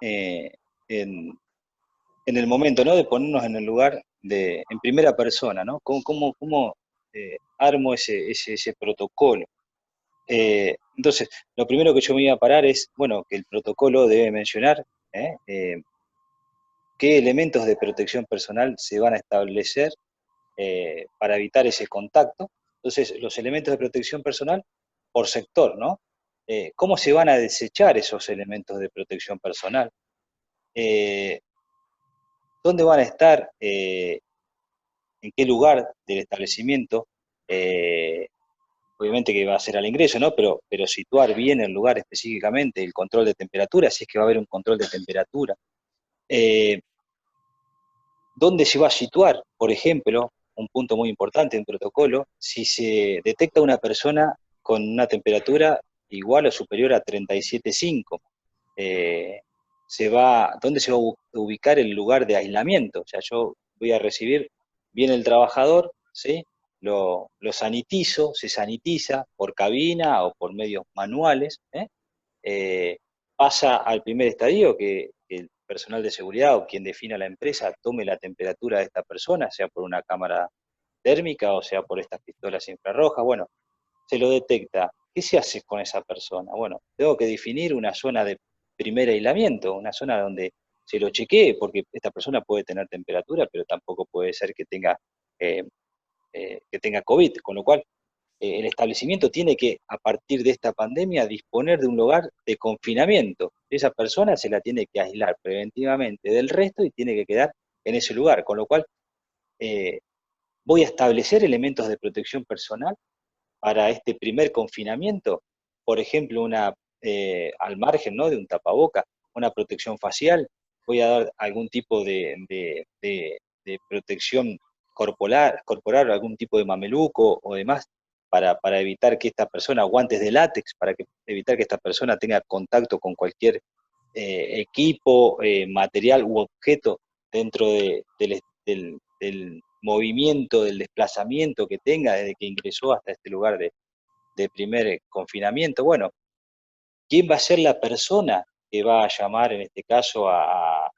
eh, en, en el momento, ¿no? De ponernos en el lugar en primera persona, ¿no? ¿Cómo armo ese protocolo? Entonces, lo primero que yo me iba a parar es, bueno, que el protocolo debe mencionar ¿eh? Qué elementos de protección personal se van a establecer para evitar ese contacto. Entonces, los elementos de protección personal por sector, ¿no? ¿Cómo se van a desechar esos elementos de protección personal? Eh, ¿Dónde van a estar? ¿En qué lugar del establecimiento? Eh, Obviamente que va a ser al ingreso, ¿no? Pero situar bien el lugar específicamente, el control de temperatura, si es que va a haber un control de temperatura. Eh, ¿Dónde se va a situar? Por ejemplo, un punto muy importante en protocolo, si se detecta una persona con una temperatura igual o superior a 37,5, eh, ¿dónde se va a ubicar el lugar de aislamiento? O sea, yo voy a recibir, viene el trabajador, ¿sí? Lo sanitizo, se sanitiza por cabina o por medios manuales, ¿eh? eh, Pasa al primer estadio que el personal de seguridad o quien defina la empresa tome la temperatura de esta persona, sea por una cámara térmica o sea por estas pistolas infrarrojas. Bueno, se lo detecta. ¿Qué se hace con esa persona? Bueno, tengo que definir una zona de primer aislamiento, una zona donde se lo chequee, porque esta persona puede tener temperatura, pero tampoco puede ser eh, que tenga COVID, con lo cual el establecimiento tiene que, a partir de esta pandemia, disponer de un lugar de confinamiento. Esa persona se la tiene que aislar preventivamente del resto y tiene que quedar en ese lugar, con lo cual eh, voy a establecer elementos de protección personal para este primer confinamiento, por ejemplo, al margen, ¿no? De un tapaboca, una protección facial, voy a dar algún tipo de protección corporal, algún tipo de mameluco o demás, para evitar que esta persona, guantes de látex, evitar que esta persona tenga contacto con cualquier equipo, material u objeto dentro del movimiento, del desplazamiento que tenga desde que ingresó hasta este lugar de primer confinamiento. Bueno, ¿quién va a ser la persona que va a llamar en este caso al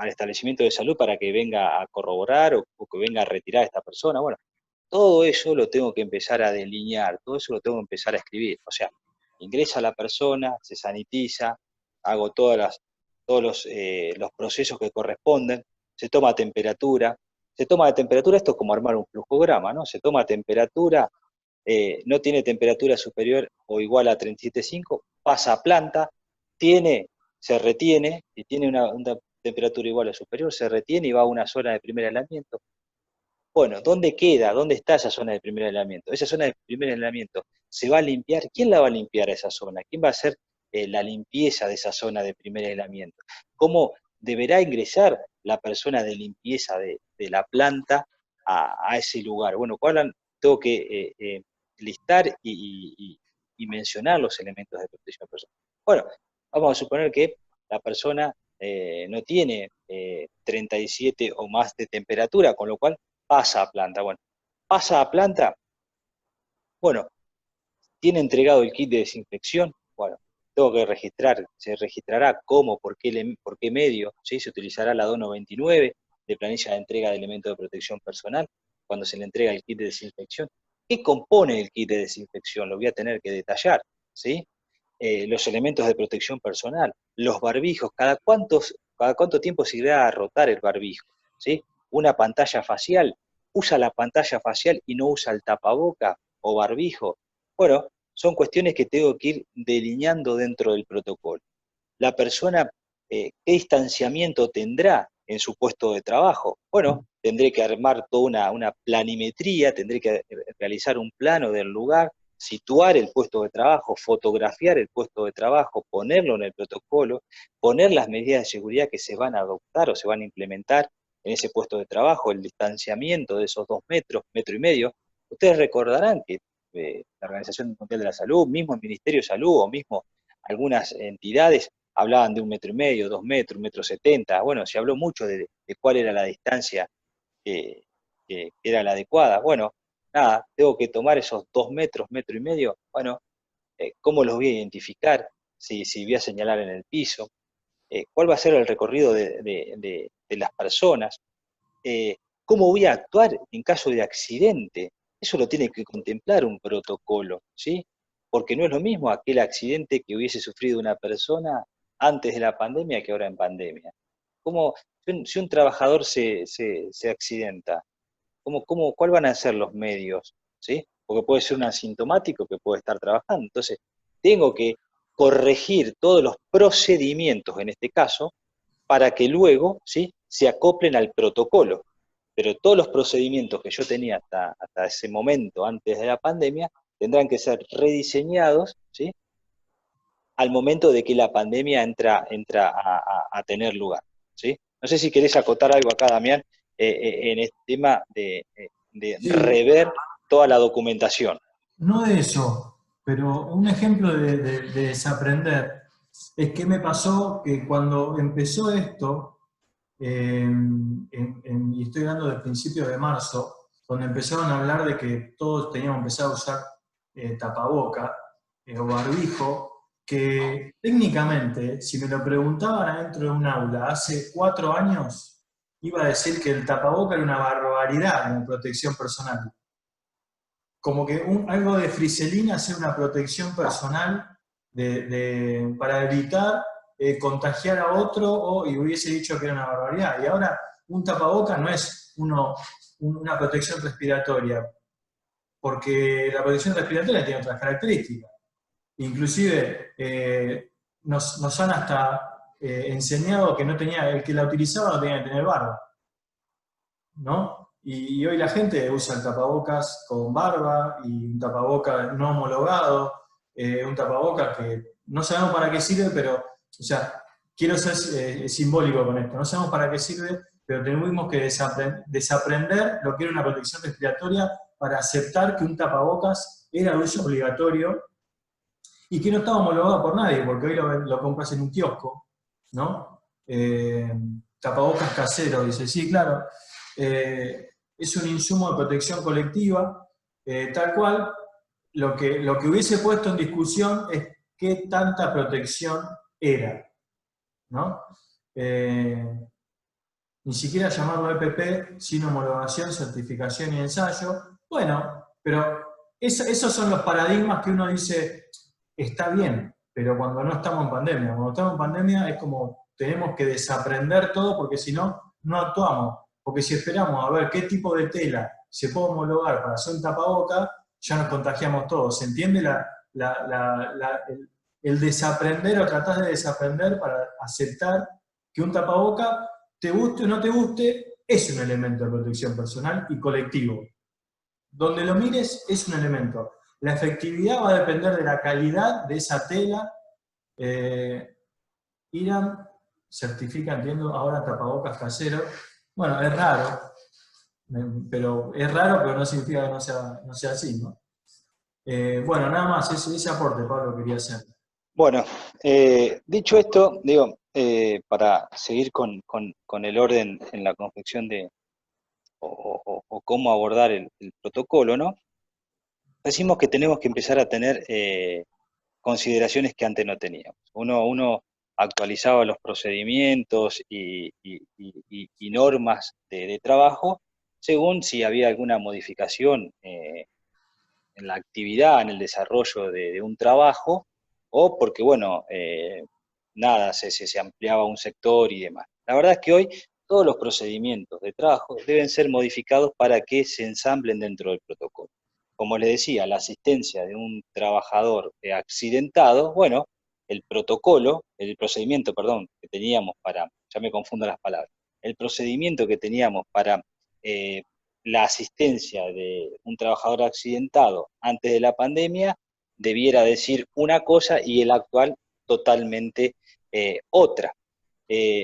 establecimiento de salud para que venga a corroborar o que venga a retirar a esta persona? Bueno, todo eso lo tengo que empezar a delinear, todo eso lo tengo que empezar a escribir. O sea, ingresa la persona, se sanitiza, hago todos los procesos que corresponden, se toma temperatura. Se toma la temperatura, esto es como armar un flujograma, ¿no? Se toma temperatura, no tiene temperatura superior o igual a 37,5, pasa a planta, se retiene, si tiene una temperatura igual o superior, se retiene y va a una zona de primer aislamiento. Bueno, ¿dónde queda? ¿Dónde está esa zona de primer aislamiento? Esa zona de primer aislamiento se va a limpiar. ¿Quién la va a limpiar a esa zona? ¿Quién va a hacer la limpieza de esa zona de primer aislamiento? ¿Cómo deberá ingresar la persona de limpieza de la planta a ese lugar? Bueno, tengo que listar y mencionar los elementos de protección personal. Bueno, vamos a suponer que la persona no tiene 37 o más de temperatura, con lo cual pasa a planta. Bueno, pasa a planta, bueno, tiene entregado el kit de desinfección, bueno, tengo que registrar, se registrará cómo, por qué medio, ¿sí? Se utilizará la 299 de planilla de entrega de elementos de protección personal cuando se le entrega el kit de desinfección. ¿Qué compone el kit de desinfección? Lo voy a tener que detallar, ¿sí? Los elementos de protección personal, los barbijos, cada cuánto tiempo se irá a rotar el barbijo, ¿sí? Una pantalla facial, usa la pantalla facial y no usa el tapaboca o barbijo. Bueno, son cuestiones que tengo que ir delineando dentro del protocolo. La persona, ¿qué distanciamiento tendrá en su puesto de trabajo? Bueno, tendré que armar toda una planimetría, tendré que realizar un plano del lugar, situar el puesto de trabajo, fotografiar el puesto de trabajo, ponerlo en el protocolo, poner las medidas de seguridad que se van a adoptar o se van a implementar en ese puesto de trabajo, el distanciamiento de esos 2 metros, metro y medio. Ustedes recordarán que la Organización Mundial de la Salud, mismo el Ministerio de Salud o mismo algunas entidades hablaban de 1,5 metros, 2 metros, 1,70 metros. Bueno, se habló mucho de cuál era la distancia que, que era la adecuada. Bueno, nada, tengo que tomar esos 2 metros, metro y medio. Bueno, ¿cómo los voy a identificar? si voy a señalar en el piso, cuál va a ser el recorrido de las personas, cómo voy a actuar en caso de accidente. Eso lo tiene que contemplar un protocolo, ¿sí? Porque no es lo mismo aquel accidente que hubiese sufrido una persona antes de la pandemia que ahora en pandemia. ¿Cómo, si un trabajador se accidenta, cuál van a ser los medios? ¿Sí? Porque puede ser un asintomático que puede estar trabajando. Entonces, tengo que corregir todos los procedimientos, en este caso, para que luego, ¿sí?, se acoplen al protocolo. Pero todos los procedimientos que yo tenía hasta ese momento, antes de la pandemia, tendrán que ser rediseñados, ¿sí?, al momento de que la pandemia entra a tener lugar, ¿sí? No sé si querés acotar algo acá, Damián, en este tema de Sí, rever toda la documentación. no de eso, pero un ejemplo de desaprender es que me pasó que cuando empezó esto, y estoy hablando del principio de marzo, cuando empezaron a hablar de que todos teníamos que empezar a usar tapaboca o barbijo, que técnicamente, si me lo preguntaban adentro de un aula hace 4 años, iba a decir que el tapaboca era una barbaridad como protección personal. Como que algo de friselina hacer una protección personal para evitar contagiar a otro y hubiese dicho que era una barbaridad. Y ahora un tapaboca no es una protección respiratoria, porque la protección respiratoria tiene otras características. Inclusive nos han hasta enseñado que el que la utilizaba no tenía que tener barba, ¿no? Y hoy la gente usa el tapabocas con barba y un tapabocas no homologado, un tapabocas que no sabemos para qué sirve, pero, o sea, quiero ser simbólico con esto, no sabemos para qué sirve, pero tuvimos que desaprender lo que era una protección respiratoria para aceptar que un tapabocas era de uso obligatorio y que no estaba homologado por nadie, porque hoy lo compras en un kiosco, ¿no? Tapabocas casero, dice, sí, claro, es un insumo de protección colectiva, tal cual, lo que hubiese puesto en discusión es qué tanta protección era, ¿no? Ni siquiera llamarlo EPP sin homologación, certificación y ensayo. Bueno, pero esos son los paradigmas que uno dice, está bien, pero cuando no estamos en pandemia. Cuando estamos en pandemia es como tenemos que desaprender todo porque si no, no actuamos. Porque si esperamos a ver qué tipo de tela se puede homologar para hacer un tapaboca, ya nos contagiamos todos. ¿Se entiende el desaprender o tratar de desaprender para aceptar que un tapaboca, te guste o no te guste, es un elemento de protección personal y colectivo? Donde lo mires es un elemento. La efectividad va a depender de la calidad de esa tela. Irán certifica, entiendo, ahora tapabocas casero. Bueno, es raro, pero no significa que no sea así, ¿no? Bueno, nada más, ese aporte, Pablo, quería hacer. Bueno, dicho esto, digo, para seguir con el orden en la confección o cómo abordar el protocolo, ¿no? Decimos que tenemos que empezar a tener consideraciones que antes no teníamos. Uno actualizaba los procedimientos y normas de trabajo según si había alguna modificación en la actividad, en el desarrollo de un trabajo, o porque, bueno, nada, se ampliaba un sector y demás. La verdad es que hoy todos los procedimientos de trabajo deben ser modificados para que se ensamblen dentro del protocolo. Como les decía, la asistencia de un trabajador accidentado, bueno, el procedimiento, perdón, que teníamos ya me confundo las palabras, el procedimiento que teníamos para eh, la asistencia de un trabajador accidentado antes de la pandemia debiera decir una cosa y el actual totalmente otra.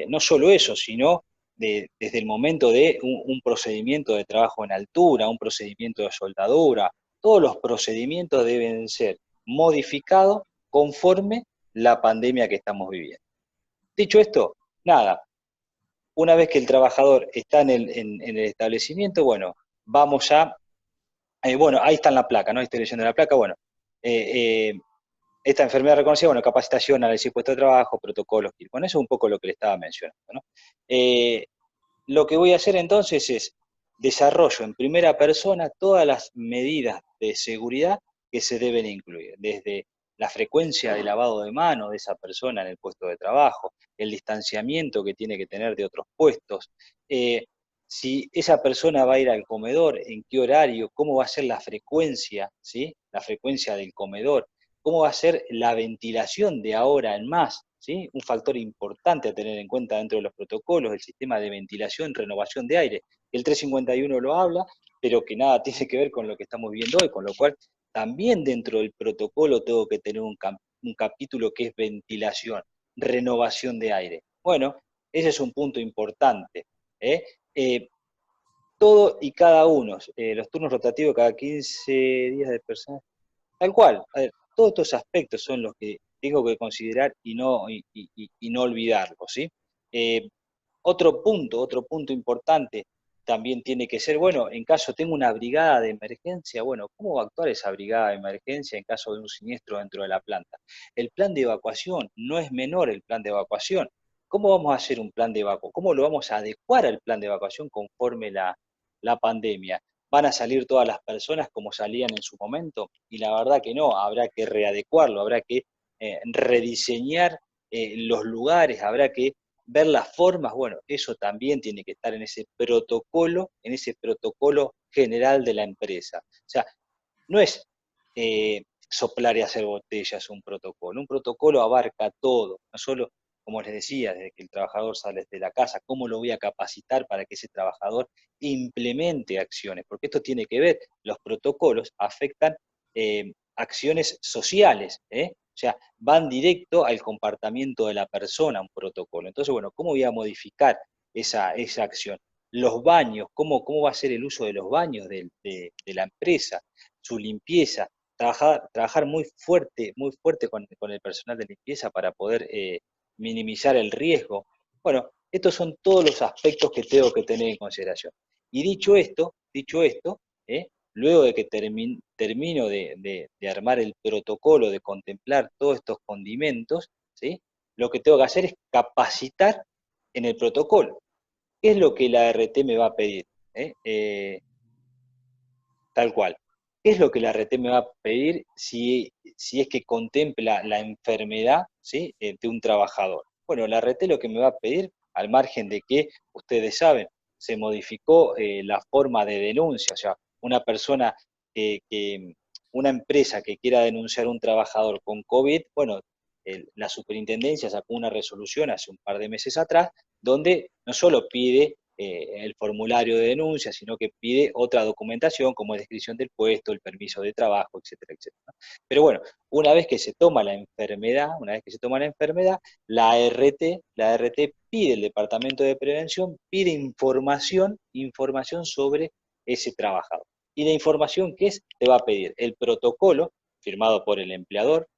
No solo eso, sino desde el momento de un procedimiento de trabajo en altura, un procedimiento de soldadura, todos los procedimientos deben ser modificados conforme la pandemia que estamos viviendo. Dicho esto, nada, una vez que el trabajador está en el establecimiento, bueno, vamos a, bueno, ahí está en la placa, ¿no? Estoy leyendo la placa, bueno, eh, esta enfermedad reconocida, bueno, capacitación, análisis puesto de trabajo, protocolos, bueno, eso es un poco lo que le estaba mencionando, ¿no? Lo que voy a hacer entonces es desarrollo en primera persona todas las medidas de seguridad que se deben incluir, desde la frecuencia de lavado de manos de esa persona en el puesto de trabajo, el distanciamiento que tiene que tener de otros puestos, si esa persona va a ir al comedor, en qué horario, cómo va a ser la frecuencia, ¿sí? La frecuencia del comedor, cómo va a ser la ventilación de ahora en más, ¿sí? Un factor importante a tener en cuenta dentro de los protocolos, el sistema de ventilación, renovación de aire. El 351 lo habla, pero que nada tiene que ver con lo que estamos viendo hoy, con lo cual también dentro del protocolo tengo que tener un capítulo que es ventilación, renovación de aire. Bueno, ese es un punto importante. ¿Eh? Todo y cada uno, los turnos rotativos cada 15 días de personas, tal cual. A ver, todos estos aspectos son los que tengo que considerar y no olvidarlos, ¿sí? Eh, otro punto importante también tiene que ser, bueno, en caso tengo una brigada de emergencia, bueno, ¿cómo va a actuar esa brigada de emergencia en caso de un siniestro dentro de la planta? El plan de evacuación, no es menor el plan de evacuación. ¿Cómo vamos a hacer un plan de evacuación? ¿Cómo lo vamos a adecuar al plan de evacuación conforme la pandemia? ¿Van a salir todas las personas como salían en su momento? Y la verdad que no, habrá que readecuarlo, habrá que rediseñar los lugares, habrá que ver las formas, bueno, eso también tiene que estar en ese protocolo general de la empresa. O sea, no es soplar y hacer botellas un protocolo abarca todo, no solo, como les decía, desde que el trabajador sale de la casa, cómo lo voy a capacitar para que ese trabajador implemente acciones, porque esto tiene que ver, los protocolos afectan acciones sociales, o sea, van directo al comportamiento de la persona, un protocolo. Entonces, bueno, ¿cómo voy a modificar esa acción? Los baños, ¿cómo va a ser el uso de los baños de la empresa? Su limpieza, trabajar muy fuerte con el personal de limpieza para poder minimizar el riesgo. Bueno, estos son todos los aspectos que tengo que tener en consideración. Y dicho esto, luego de que termino de armar el protocolo, de contemplar todos estos condimentos, ¿sí? Lo que tengo que hacer es capacitar en el protocolo. ¿Qué es lo que la RT me va a pedir? Tal cual. ¿Qué es lo que la RT me va a pedir si es que contempla la enfermedad, ¿sí? De un trabajador? Bueno, la RT lo que me va a pedir, al margen de que ustedes saben, se modificó la forma de denuncia, o sea, una persona una empresa que quiera denunciar a un trabajador con COVID, bueno, la superintendencia sacó una resolución hace un par de meses atrás, donde no solo pide el formulario de denuncia, sino que pide otra documentación como descripción del puesto, el permiso de trabajo, etcétera, etcétera. Pero bueno, una vez que se toma la enfermedad, la RT pide el Departamento de Prevención, pide información sobre ese trabajador. Y la información que te va a pedir el protocolo firmado por el empleador,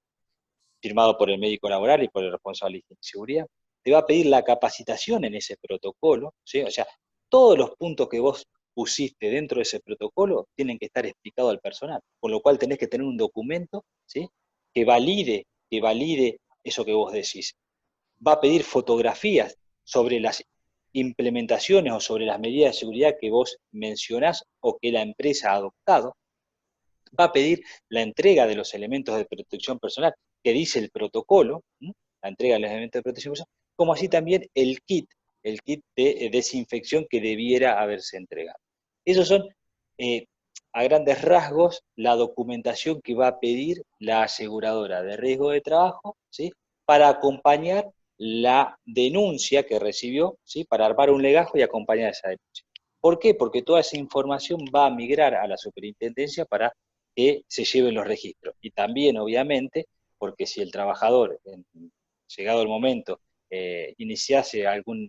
firmado por el médico laboral y por el responsable de seguridad, te va a pedir la capacitación en ese protocolo, ¿sí? O sea, todos los puntos que vos pusiste dentro de ese protocolo tienen que estar explicados al personal, con lo cual tenés que tener un documento, ¿sí? que valide eso que vos decís. Va a pedir fotografías sobre las implementaciones o sobre las medidas de seguridad que vos mencionás o que la empresa ha adoptado. Va a pedir la entrega de los elementos de protección personal que dice el protocolo, la entrega de los elementos de protección personal, como así también el kit de desinfección que debiera haberse entregado. Esos son, a grandes rasgos, la documentación que va a pedir la aseguradora de riesgo de trabajo, ¿sí? Para acompañar la denuncia que recibió, ¿sí? Para armar un legajo y acompañar esa denuncia. ¿Por qué? Porque toda esa información va a migrar a la superintendencia para que se lleven los registros. Y también, obviamente, porque si el trabajador, llegado el momento, iniciase alguna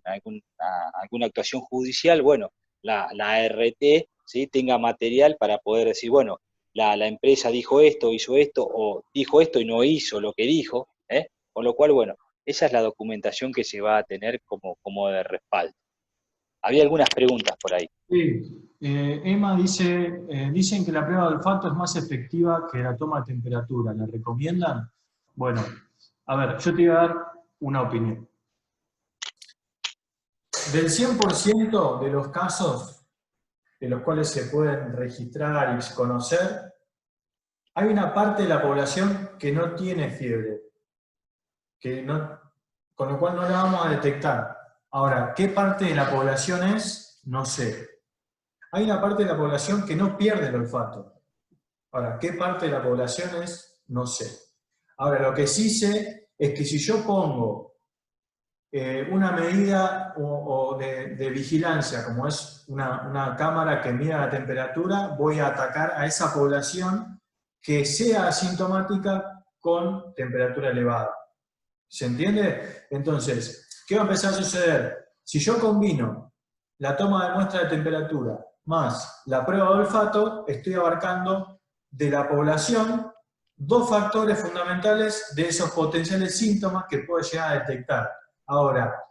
actuación judicial, bueno, la ART, ¿sí? Tenga material para poder decir, bueno, la empresa dijo esto, hizo esto, o dijo esto y no hizo lo que dijo, con lo cual, bueno, esa es la documentación que se va a tener como de respaldo. Había algunas preguntas por ahí. Sí. Emma dicen que la prueba de olfato es más efectiva que la toma de temperatura. ¿La recomiendan? Bueno, a ver, yo te iba a dar una opinión. Del 100% de los casos de los cuales se pueden registrar y conocer, hay una parte de la población que no tiene fiebre, con lo cual no la vamos a detectar. Ahora, ¿qué parte de la población es? No sé. Hay una parte de la población que no pierde el olfato. Ahora, ¿qué parte de la población es? No sé. Ahora, lo que sí sé es que si yo pongo una medida de vigilancia, como es una cámara que mida la temperatura, voy a atacar a esa población que sea asintomática con temperatura elevada. ¿Se entiende? Entonces, ¿qué va a empezar a suceder? Si yo combino la toma de muestra de temperatura más la prueba de olfato, estoy abarcando de la población dos factores fundamentales de esos potenciales síntomas que puedo llegar a detectar. Ahora,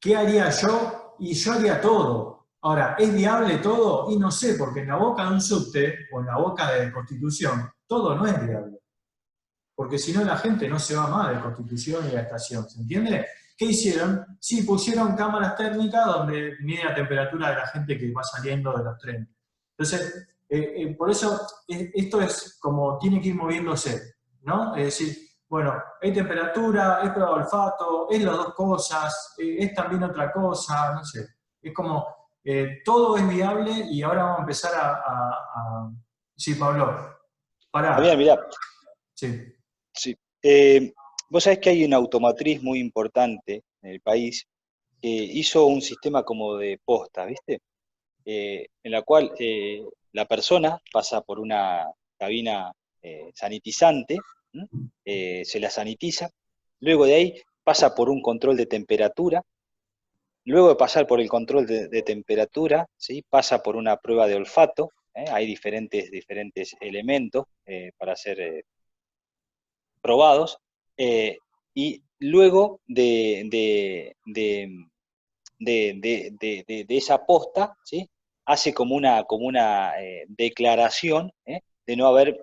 ¿qué haría yo? Y yo haría todo. Ahora, ¿es viable todo? Y no sé, porque en la boca de un subte o en la boca de Constitución, todo no es viable. Porque si no la gente no se va más de Constitución y la estación, ¿se entiende? ¿Qué hicieron? Sí, pusieron cámaras térmicas donde mide la temperatura de la gente que va saliendo de los trenes. Entonces, por eso esto es como tiene que ir moviéndose, ¿no? Es decir, bueno, hay temperatura, es prueba de olfato, es las dos cosas, es también otra cosa, no sé. Es como, todo es viable y ahora vamos a empezar Sí, Pablo, Damián, pará. mirá, Sí. sí. Vos sabés que hay una automatriz muy importante en el país que hizo un sistema como de postas, ¿viste? En la cual la persona pasa por una cabina sanitizante, ¿m? Se la sanitiza, luego de ahí pasa por un control de temperatura, luego de pasar por el control de temperatura, ¿sí? Pasa por una prueba de olfato, hay diferentes elementos para ser probados, y luego de esa posta, ¿sí? Hace como una declaración de no haber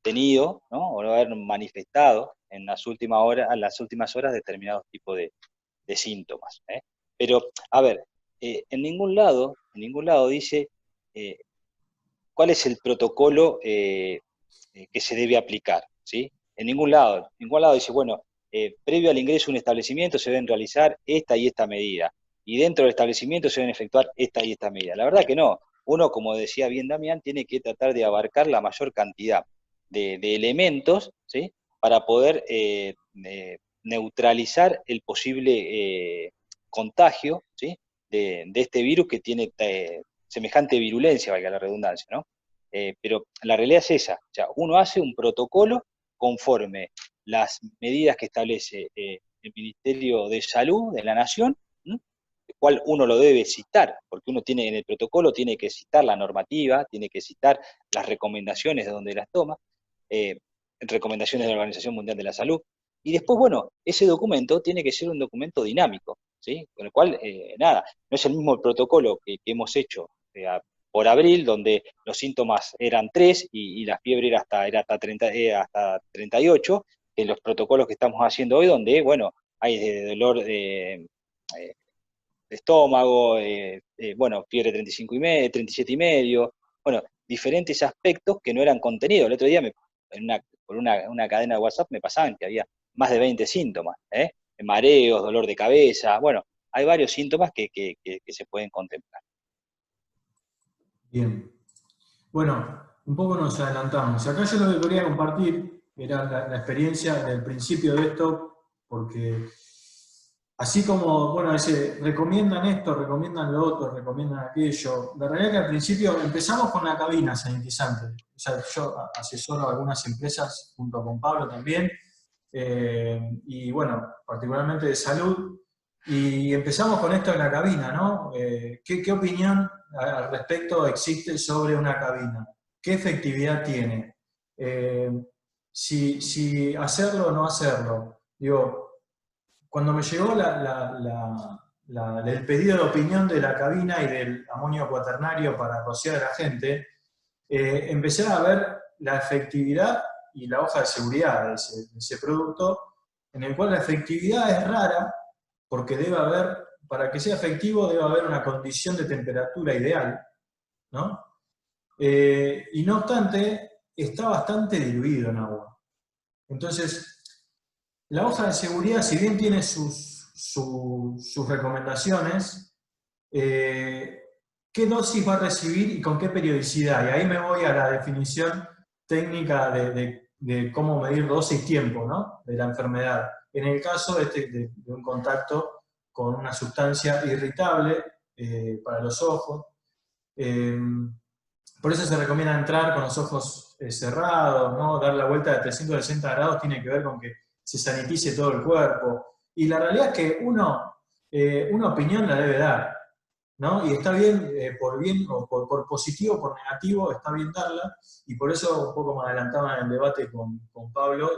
tenido, ¿no? O no haber manifestado en las últimas horas determinados tipos de síntomas. Pero, a ver, en ningún lado dice eh, cuál es el protocolo que se debe aplicar, ¿sí? En ningún lado dice, bueno, previo al ingreso a un establecimiento se deben realizar esta y esta medida, y dentro del establecimiento se deben efectuar esta y esta medida. La verdad que no. Uno, como decía bien Damián, tiene que tratar de abarcar la mayor cantidad de elementos, ¿sí? Para poder neutralizar el posible contagio, ¿sí? De este virus que tiene semejante virulencia, valga la redundancia, ¿no? Pero la realidad es esa, o sea, uno hace un protocolo conforme las medidas que establece el Ministerio de Salud de la Nación, ¿m? El cual uno lo debe citar, porque uno tiene en el protocolo tiene que citar la normativa, tiene que citar las recomendaciones de donde las toma, eh, recomendaciones de la Organización Mundial de la Salud, y después, bueno, ese documento tiene que ser un documento dinámico, ¿sí? Con el cual, nada, no es el mismo protocolo que hemos hecho por abril, donde los síntomas eran 3 y la fiebre era hasta 30, hasta 38, que los protocolos que estamos haciendo hoy, donde, bueno, hay dolor de estómago, bueno, fiebre 35 y medio, 37 y medio, bueno, diferentes aspectos que no eran contenidos. El otro día, por una cadena de WhatsApp, me pasaban que había más de 20 síntomas, mareos, dolor de cabeza, bueno, hay varios síntomas que se pueden contemplar. Bien. Bueno, un poco nos adelantamos. Acá yo lo que quería compartir era la experiencia del principio de esto, porque así como, bueno, recomiendan esto, recomiendan lo otro, recomiendan aquello, la realidad es que al principio empezamos con la cabina sanitizante. O sea, yo asesoro a algunas empresas junto con Pablo también, y bueno, particularmente de salud, y empezamos con esto en la cabina, ¿no? ¿Qué opinión al respecto existe sobre una cabina? ¿Qué efectividad tiene? Si hacerlo o no hacerlo. Digo, cuando me llegó el pedido de opinión de la cabina y del amonio cuaternario para rociar a la gente, empecé a ver la efectividad y la hoja de seguridad de ese producto, en el cual la efectividad es rara, porque debe haber, para que sea efectivo, debe haber una condición de temperatura ideal, ¿no? Y no obstante, está bastante diluido en agua. Entonces, la hoja de seguridad, si bien tiene sus recomendaciones, ¿qué dosis va a recibir y con qué periodicidad? Y ahí me voy a la definición técnica de cómo medir dosis y tiempo, ¿no? De la enfermedad. En el caso de un contacto con una sustancia irritable para los ojos, eh, por eso se recomienda entrar con los ojos cerrados, ¿no? Dar la vuelta de 360 grados tiene que ver con que se sanitice todo el cuerpo. Y la realidad es que uno, una opinión la debe dar, ¿no? Y está bien o por positivo o por negativo, está bien darla. Y por eso un poco me adelantaba en el debate con Pablo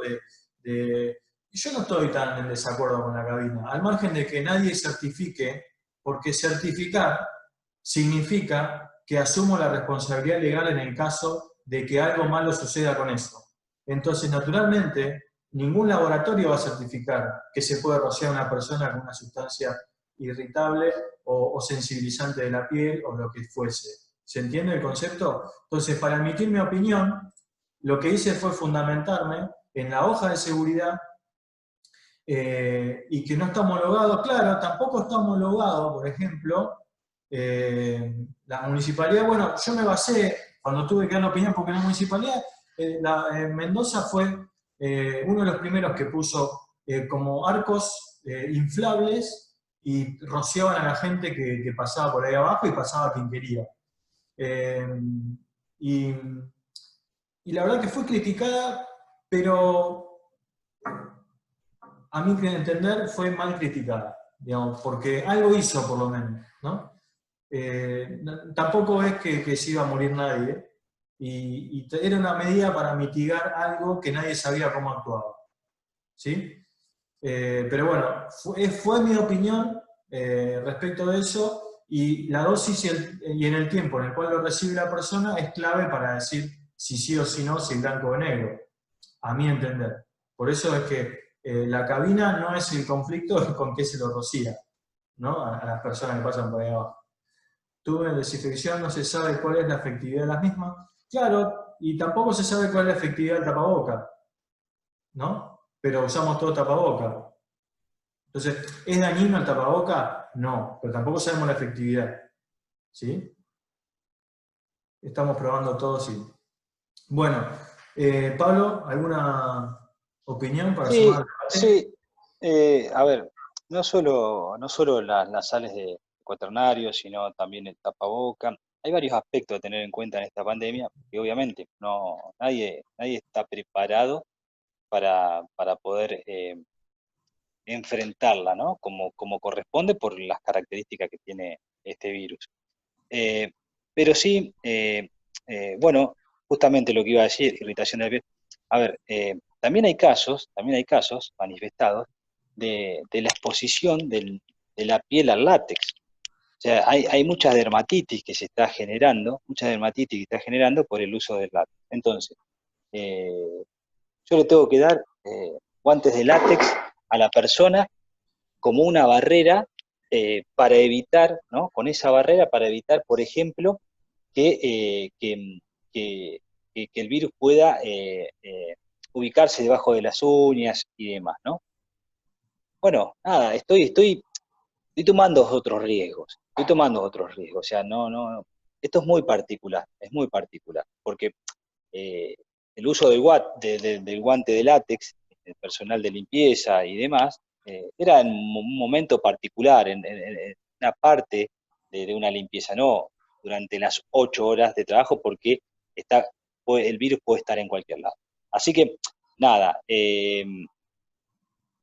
yo no estoy tan en desacuerdo con la cabina, al margen de que nadie certifique, porque certificar significa que asumo la responsabilidad legal en el caso de que algo malo suceda con eso. Entonces, naturalmente, ningún laboratorio va a certificar que se puede rociar a una persona con una sustancia irritable o sensibilizante de la piel o lo que fuese. ¿Se entiende el concepto? Entonces, para emitir mi opinión, lo que hice fue fundamentarme en la hoja de seguridad y que no está homologado. Claro, tampoco está homologado, por ejemplo, la municipalidad. Bueno, yo me basé, cuando tuve que dar la opinión, porque la municipalidad, Mendoza fue uno de los primeros que puso como arcos inflables y rociaban a la gente que pasaba por ahí abajo y pasaba quien quería. Eh, y, y la verdad que fue criticada, pero a mí que entender fue mal criticada, digamos, porque algo hizo por lo menos, ¿no? Tampoco es que se iba a morir nadie, y era una medida para mitigar algo que nadie sabía cómo actuaba, ¿sí? Pero bueno, fue mi opinión respecto de eso, y la dosis y en el tiempo en el cual lo recibe la persona es clave para decir si sí o si no, si blanco o negro, a mi entender. Por eso es que la cabina no es el conflicto con qué se lo rocía, ¿no? A las personas que pasan por ahí abajo. Tuve desinfección, no se sabe cuál es la efectividad de las mismas. Claro, y tampoco se sabe cuál es la efectividad del tapaboca, ¿no? Pero usamos todo tapaboca. Entonces, ¿es dañino el tapaboca? No, pero tampoco sabemos la efectividad, ¿sí? Estamos probando todo, sí. Bueno, Pablo, ¿alguna opinión para sumar Sí, al debate? sí. A ver, no solo las nasales de cuaternario, sino también el tapaboca. Hay varios aspectos a tener en cuenta en esta pandemia, que obviamente nadie está preparado para poder enfrentarla, ¿no? Como corresponde por las características que tiene este virus. Eh, pero sí, bueno, justamente lo que iba a decir, irritación de la piel. A ver, también hay casos manifestados de la exposición de la piel al látex. O sea, hay mucha dermatitis que está generando por el uso del látex. Entonces, eh, yo le tengo que dar guantes de látex a la persona como una barrera para evitar, ¿no? Con esa barrera para evitar, por ejemplo, que, que, que el virus pueda ubicarse debajo de las uñas y demás, ¿no? Bueno, nada, estoy tomando otros riesgos, o sea, no, esto es muy particular, porque eh, el uso del guante de látex, el personal de limpieza y demás, era en un momento particular, en una parte de una limpieza, no durante las 8 horas de trabajo, porque el virus puede estar en cualquier lado. Así que, nada,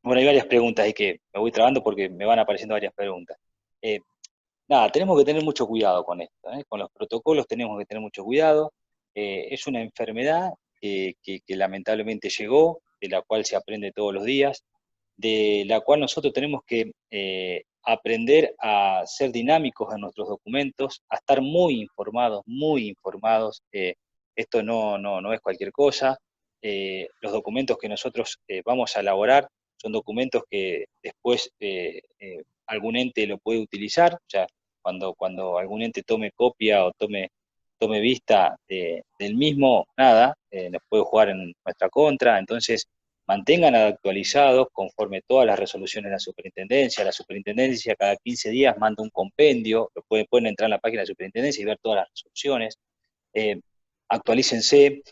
bueno, hay varias preguntas y que me voy trabando porque me van apareciendo varias preguntas. Eh, Nada, tenemos que tener mucho cuidado con esto, ¿eh? Con los protocolos tenemos que tener mucho cuidado. Es una enfermedad que lamentablemente llegó, de la cual se aprende todos los días, de la cual nosotros tenemos que aprender a ser dinámicos en nuestros documentos, a estar muy informados, muy informados. Esto no es cualquier cosa. los documentos que nosotros vamos a elaborar son documentos que después algún ente lo puede utilizar, o sea, cuando algún ente tome copia o tome vista del mismo, nada, nos puede jugar en nuestra contra. Entonces mantengan actualizados conforme todas las resoluciones de la superintendencia cada 15 días manda un compendio, pueden entrar en la página de la superintendencia y ver todas las resoluciones, actualícense.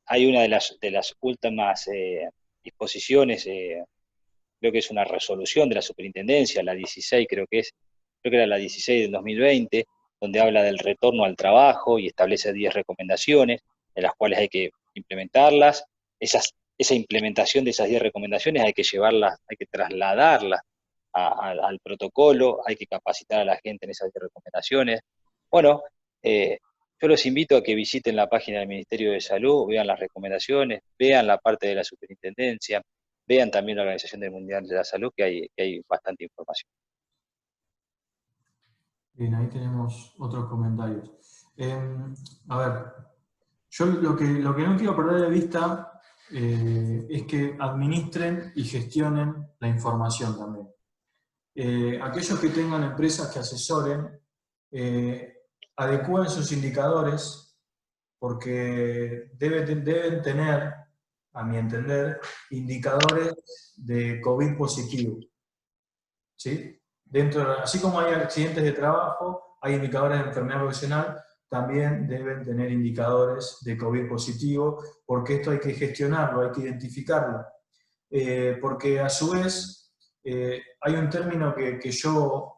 Hay una de las últimas disposiciones, creo que es una resolución de la superintendencia, la 16 creo que era la 16 del 2020, donde habla del retorno al trabajo y establece 10 recomendaciones, de las cuales hay que implementarlas. Esa implementación de esas 10 recomendaciones hay que llevarlas, hay que trasladarlas al protocolo, hay que capacitar a la gente en esas 10 recomendaciones. Bueno, yo los invito a que visiten la página del Ministerio de Salud, vean las recomendaciones, vean la parte de la superintendencia, vean también la Organización Mundial de la Salud, que hay bastante información. Bien, ahí tenemos otros comentarios. A ver, yo lo que no quiero perder de vista es que administren y gestionen la información también. Aquellos que tengan empresas que asesoren, adecúen sus indicadores, porque deben tener, a mi entender, indicadores de COVID positivo. ¿Sí? Así como hay accidentes de trabajo, hay indicadores de enfermedad profesional, también deben tener indicadores de COVID positivo, porque esto hay que gestionarlo, hay que identificarlo. Porque a su vez hay un término que yo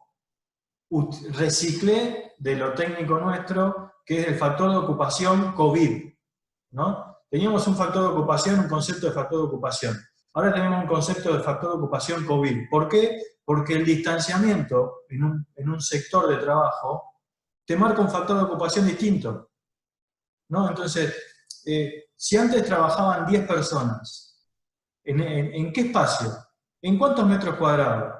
reciclé de lo técnico nuestro, que es el factor de ocupación COVID, ¿no? Teníamos un factor de ocupación, un concepto de factor de ocupación. Ahora tenemos un concepto de factor de ocupación COVID. ¿Por qué? Porque el distanciamiento en un sector de trabajo te marca un factor de ocupación distinto, ¿no? Entonces, si antes trabajaban 10 personas, ¿en qué espacio? ¿En cuántos metros cuadrados?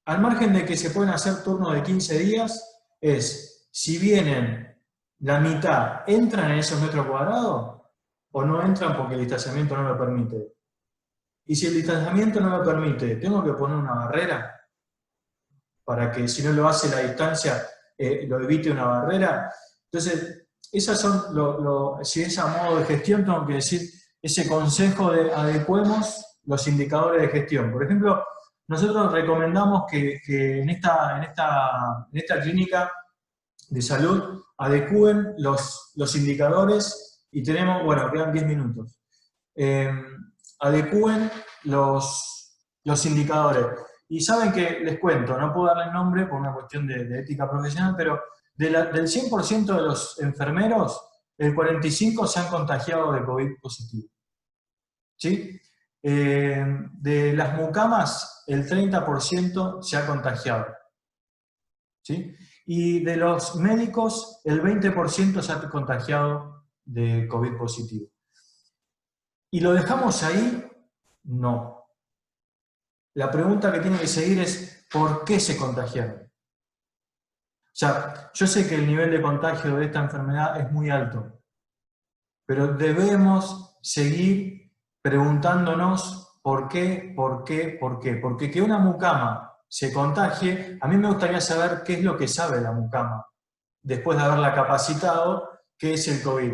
Al margen de que se pueden hacer turnos de 15 días, si vienen la mitad, ¿entran en esos metros cuadrados? ¿O no entran porque el distanciamiento no lo permite? Y si el distanciamiento no lo permite, ¿tengo que poner una barrera? Para que si no lo hace la distancia, lo evite una barrera. Entonces, esas son, si es a modo de gestión, tengo que decir ese consejo de adecuemos los indicadores de gestión. Por ejemplo, nosotros recomendamos que en esta clínica de salud adecúen los indicadores y tenemos, bueno, quedan 10 minutos. Adecúen los indicadores. Y saben que, les cuento, no puedo darle el nombre por una cuestión de ética profesional, pero del 100% de los enfermeros, el 45% se han contagiado de COVID positivo. ¿Sí? De las mucamas, el 30% se ha contagiado. ¿Sí? Y de los médicos, el 20% se ha contagiado de COVID positivo. ¿Y lo dejamos ahí? No. La pregunta que tiene que seguir es, ¿por qué se contagiaron? O sea, yo sé que el nivel de contagio de esta enfermedad es muy alto, pero debemos seguir preguntándonos por qué. Porque que una mucama se contagie, a mí me gustaría saber qué es lo que sabe la mucama, después de haberla capacitado, qué es el COVID,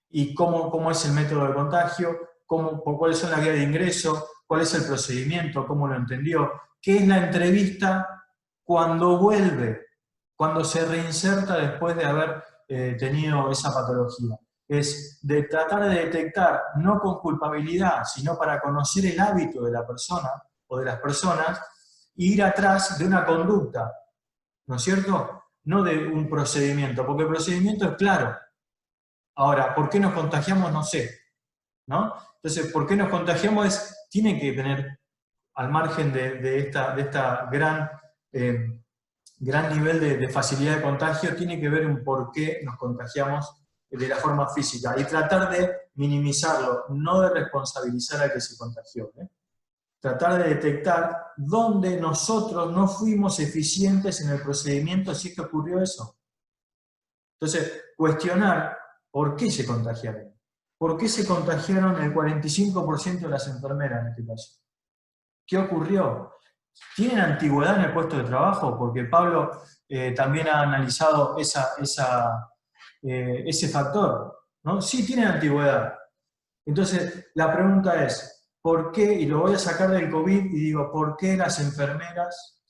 y cómo es el método de contagio, cuáles son las guías de ingreso, cuál es el procedimiento, cómo lo entendió, qué es la entrevista cuando vuelve, cuando se reinserta después de haber tenido esa patología. Es de tratar de detectar, no con culpabilidad, sino para conocer el hábito de la persona o de las personas, e ir atrás de una conducta, ¿no es cierto? No de un procedimiento, porque el procedimiento es claro. Ahora, ¿por qué nos contagiamos? No sé, ¿no? Entonces, ¿por qué nos contagiamos? Tiene que tener, al margen de esta gran nivel de facilidad de contagio, tiene que ver un por qué nos contagiamos de la forma física, y tratar de minimizarlo, no de responsabilizar al que se contagió. Tratar de detectar dónde nosotros no fuimos eficientes en el procedimiento, si es que ocurrió eso. Entonces, cuestionar ¿Por qué se contagiaron? ¿Por qué se contagiaron el 45% de las enfermeras en este caso? ¿Qué ocurrió? ¿Tienen antigüedad en el puesto de trabajo? Porque Pablo también ha analizado ese factor, ¿no? Sí, tienen antigüedad. Entonces, la pregunta es, ¿por qué? Y lo voy a sacar del COVID y digo, ¿por qué las enfermeras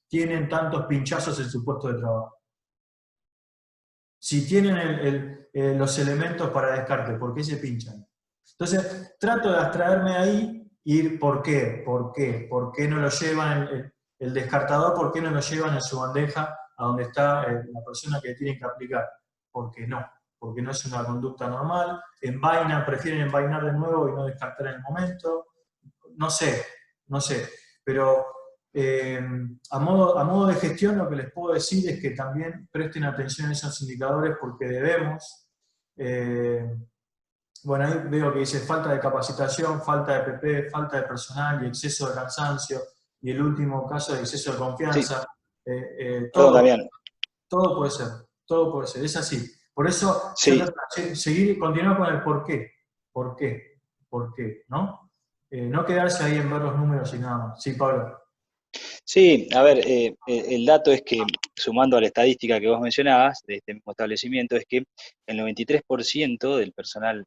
tienen tantos pinchazos en su puesto de trabajo? Si tienen los elementos para descarte, ¿por qué se pinchan? Entonces, trato de abstraerme ahí y ir, ¿por qué? ¿Por qué? ¿Por qué no lo llevan el descartador? ¿Por qué no lo llevan en su bandeja a donde está la persona que tienen que aplicar? Porque no. Porque no es una conducta normal. Prefieren envainar de nuevo y no descartar en el momento. No sé, no sé. Pero a modo de gestión lo que les puedo decir es que también presten atención a esos indicadores porque debemos, bueno, ahí veo que dice falta de capacitación, falta de PP, falta de personal y exceso de cansancio, y el último caso de exceso de Sí, confianza. perdón, Todo, Damián. todo puede ser, es así. Por eso yo Sí, trato de continuar con el por qué, ¿no? No quedarse ahí en ver los números y nada más. Sí, Pablo. sí, a ver, el dato es que, sumando a la estadística que vos mencionabas, de este mismo establecimiento, es que el 93% del personal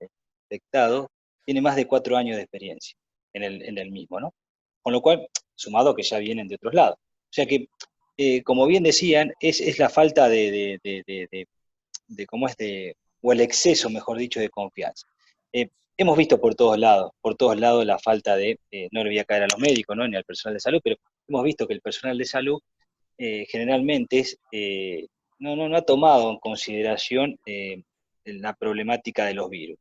detectado tiene más de 4 años de experiencia en el mismo, ¿no? Con lo cual, sumado a que ya vienen de otros lados. O sea que, como bien decían, es la falta de cómo es o el exceso, mejor dicho, de confianza. Hemos visto por todos lados la falta no le voy a caer a los médicos, ¿no? Ni al personal de salud, pero hemos visto que el personal de salud generalmente no ha tomado en consideración la problemática de los virus.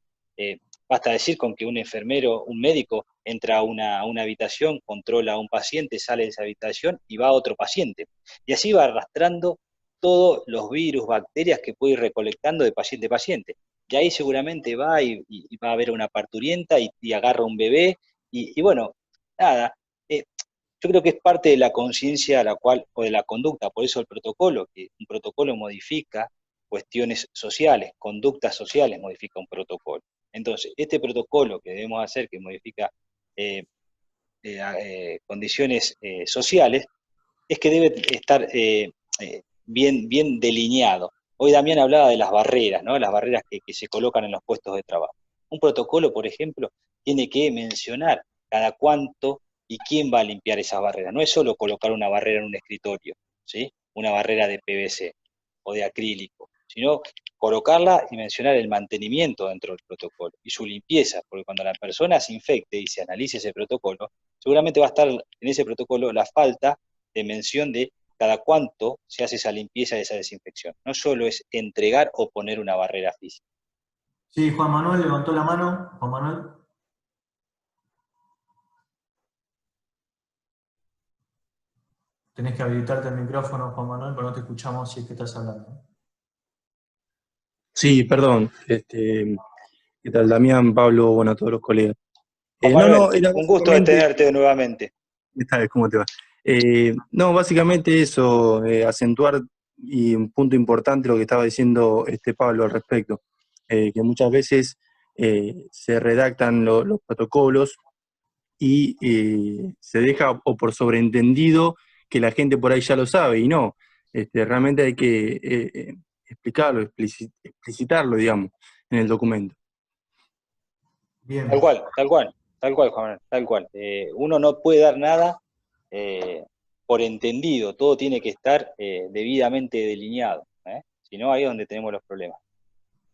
Basta decir con que un enfermero, un médico, entra a una habitación, controla a un paciente, sale de esa habitación y va a otro paciente. Y así va arrastrando todos los virus, bacterias que puede ir recolectando de paciente a paciente. Y ahí seguramente va y va a ver a una parturienta y agarra un bebé y bueno, nada. Yo creo que es parte de la conciencia a la cual, o de la conducta, por eso el protocolo, que un protocolo modifica cuestiones sociales, conductas sociales modifica un protocolo. Entonces, este protocolo que debemos hacer, que modifica eh, condiciones sociales, es que debe estar bien delineado. Hoy Damián hablaba de las barreras, ¿no? Las barreras que se colocan en los puestos de trabajo. Un protocolo, por ejemplo, tiene que mencionar cada cuánto y quién va a limpiar esas barreras. No es solo colocar una barrera en un escritorio, ¿sí? Una barrera de PVC o de acrílico, sino colocarla y mencionar el mantenimiento dentro del protocolo y su limpieza, porque cuando la persona se infecte y se analice ese protocolo, seguramente va a estar en ese protocolo la falta de mención de cada cuánto se hace esa limpieza y esa desinfección. No solo es entregar o poner una barrera física. Sí, Juan Manuel levantó la mano. Juan Manuel, tenés que habilitarte el micrófono, Juan Manuel, pero no te escuchamos si es que estás hablando. Sí, perdón. ¿Qué tal, Damián, Pablo, bueno, a todos los colegas? Juan No, Manuel, era un gusto de básicamente, tenerte nuevamente. esta vez, ¿cómo te va? No, básicamente eso, acentuar y un punto importante lo que estaba diciendo Pablo al respecto, que muchas veces se redactan los protocolos y se deja o por sobreentendido que la gente por ahí ya lo sabe, y no, realmente hay que explicarlo, explicitarlo, digamos, en el documento. Tal Bien. cual, tal cual, tal cual, Juan Manuel, tal cual. Uno no puede dar nada por entendido, todo tiene que estar debidamente delineado. Si no, ahí es donde tenemos los problemas.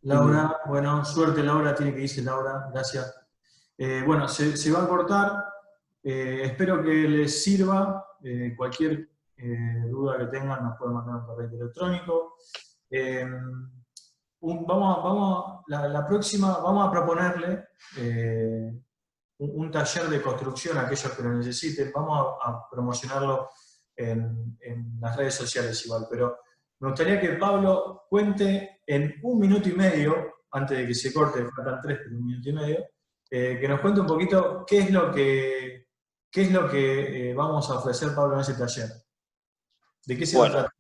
Laura, bueno, suerte Laura, tiene que irse Laura, gracias. Bueno, se va a cortar. Espero que les sirva. Cualquier duda que tengan nos pueden mandar un correo electrónico. La próxima vamos a proponerle un taller de construcción a aquellos que lo necesiten. Vamos a promocionarlo en las redes sociales igual, pero me gustaría que Pablo cuente en 1 minuto y medio, antes de que se corte, faltan 3, pero 1 minuto y medio, que nos cuente un poquito qué es lo que vamos a ofrecer, Pablo, en ese taller. ¿De qué se va a Bueno, tratar?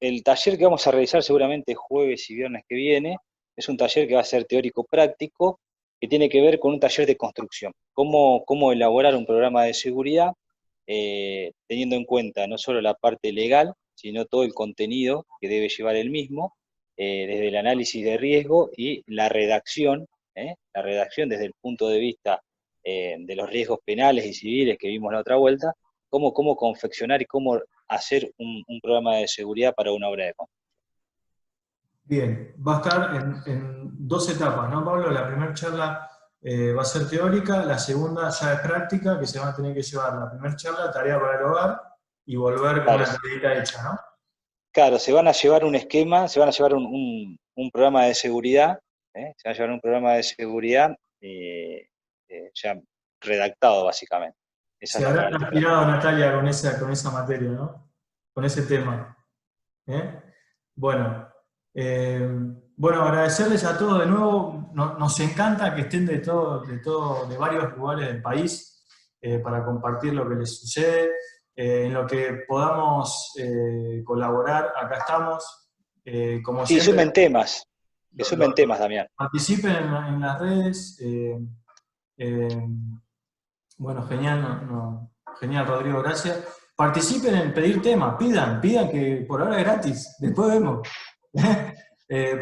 el taller que vamos a realizar seguramente jueves y viernes que viene Es un taller que va a ser teórico-práctico, que tiene que ver con un taller de construcción. Cómo elaborar un programa de seguridad, teniendo en cuenta no solo la parte legal, sino todo el contenido que debe llevar el mismo, desde el análisis de riesgo y la redacción desde el punto de vista de los riesgos penales y civiles que vimos la otra vuelta, cómo confeccionar y cómo hacer un programa de seguridad para una obra de construcción. Bien, va a estar en 2 etapas, ¿no, Pablo? La primera charla va a ser teórica, la segunda ya es práctica, que se van a tener que llevar la primera charla, tarea para el hogar, y volver con Claro, una tareita hecha, ¿no? claro, se van a llevar un esquema, se van a llevar un programa de seguridad, se van a llevar un programa de seguridad ya redactado, básicamente. Esa Se es la habrá práctica. transpirado Natalia con esa materia, ¿no? Con ese tema. ¿Eh? Bueno, agradecerles a todos de nuevo. Nos encanta que estén de varios lugares del país para compartir lo que les sucede. En lo que podamos colaborar, acá estamos. Como Sí, siempre, sumen temas, que sumen temas, Damián. participen en las redes. Eh, bueno, genial, genial, Rodrigo, gracias. Participen en pedir temas, pidan que por ahora es gratis, después vemos.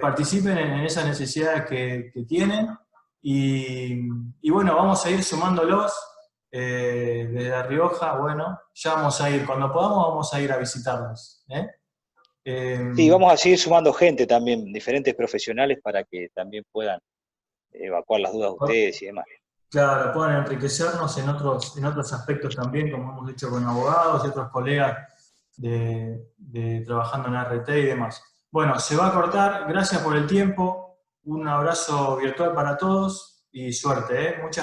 Participen en esas necesidades que tienen y bueno, vamos a ir sumándolos desde La Rioja, bueno, ya vamos a ir, cuando podamos vamos a ir a visitarlos. Sí, vamos a seguir sumando gente también, diferentes profesionales para que también puedan evacuar las dudas de ustedes y demás. Claro, puedan enriquecernos en otros aspectos también, como hemos dicho con abogados y otros colegas trabajando en RT y demás. Bueno, se va a cortar. Gracias por el tiempo. Un abrazo virtual para todos y suerte. Muchas